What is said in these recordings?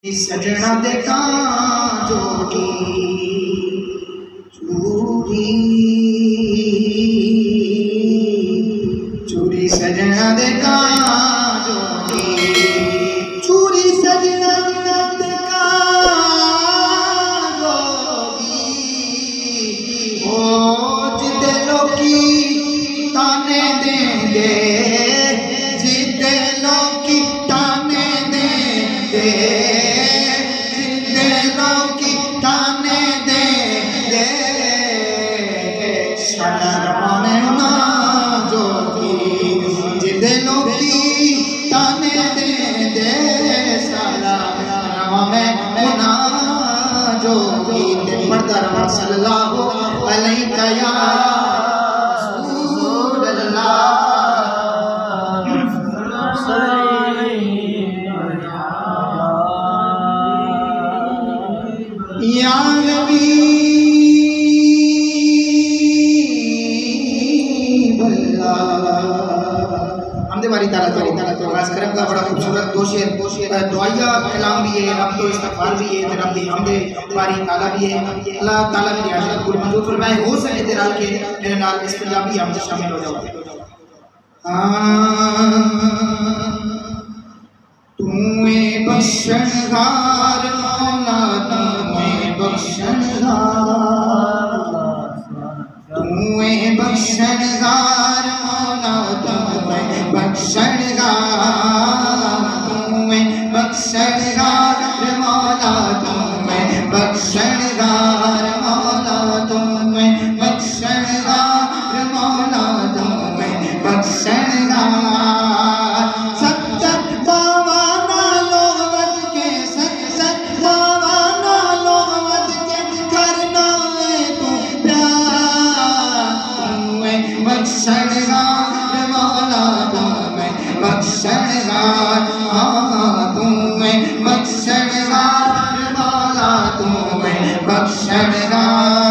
सजना देखा जोगी चूरी चूरी सजना देखा जोगी चूरी सजना देखा जोगी ओ जिदे लोकी ताने दे दे जिदे लोकी ताने दे दे सल्लल्लाहु अलैहि या रसूल अल्लाह या नबी हमदे वाली ताला तो खास करम का बड़ा खूबसूरत दो शेर दुआया कलाम भी है, रब तो इस्तगफार भी है, रब दी हमदे बारी ताला भी है। अल्लाह ताला की रियासत कुल मंजूर फरमाए। हो सके तेरा के मेरे नाल इस पंजाबी हम शामिल हो जाओ। तूए बख्शनहार मौला तूए बख्शनहार तूए बख्शनहार मौला तूए बख्शनहार तूए बख्शनहार मौला तूए बख्शनहार मौला तूए बख्शनहार मौला तूए बख्शनहार सत्तर बावाना लोवत के सत्तर बावाना लोवत के करना है तू प्यार तूए बख्शनहार मौला तूए बख्शनहार तूए बख्शनहार मौला तूए बख्शनहार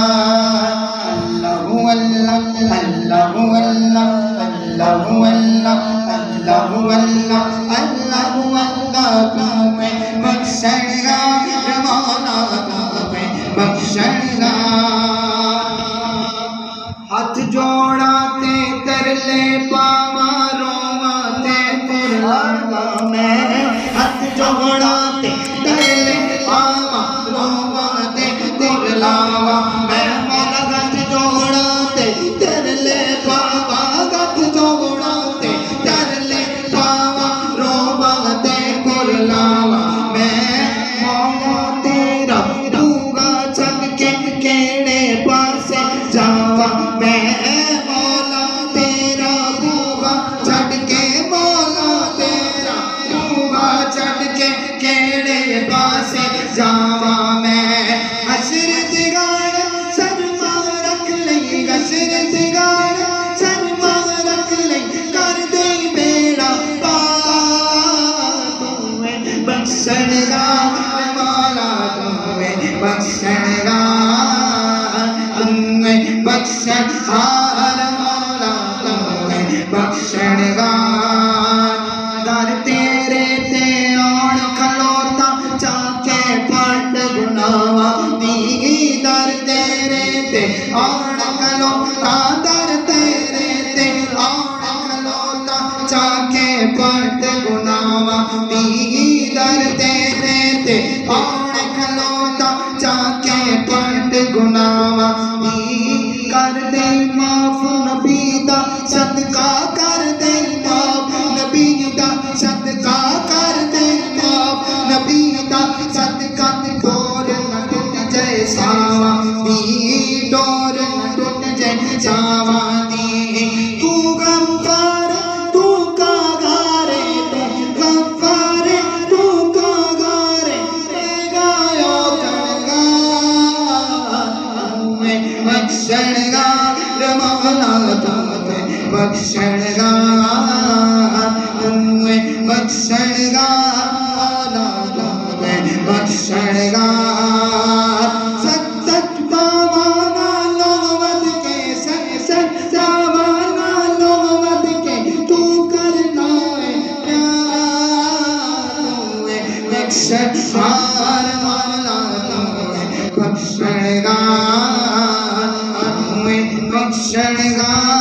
अल्लाहु अल्लाह अल्लाहु अल्लाह अल्लाहु अल्लाह अल्लाहु अल्लाह अल्लाहु अल्लाह तूए बख्शनहार मौला तूए बख्शनहार हाथ जोड़ाते तरले पावा रोवाते कुर्बाना मैं हाथ जोड़ाते तरले पावा रोवाते कुर्बाना मैं मौला हाथ जोड़ाते तरले पावा हाथ जोड़ाते तरले पावा रोवाते कुर्बाना मैं मौला तेरा दूंगा छक के केड़े पासे जावा मैं मौला तेरा दूंगा छड़ के मौला तेरा दूंगा छड़ के केड़े पासे जावा मैं हशर दिगार शर्मा रख लई हशर दिगार शर्मा रख लई कर दे बेड़ा पार तूए बख्शनहार मौला तूए बख्शनहार तूए बख्शनहार मौला तूए बख्शनहार दर तेरे ते आण खलोता चाके पट गुनावा दी दर तेरे ते आण खलोता दर तेरे ते आण खलोता चाके पट गुनावा दी दर तेरे ते आण खलोता चाके पट गुनावा दी कर दे माफ नबी दा सदका कर दे माफ नबी दा सदका कर दे माफ नबी दा सदका डोर न टूट जाए सावा दी डोर न टूट जाए सावा दी तू गफ्फार तू कागारे तू गफ्फार तू कागारे गायो कणगा बख्शनहार मौला तूए बख्शनहार तूए बख्शनहार मौला तूए बख्शनहार सत्तर बावाना लोवत के सत्तर बावाना लोवत के तू करना है प्यार तूए बख्शनहार मौला तू बख्शणगार, तू बख्शणगार।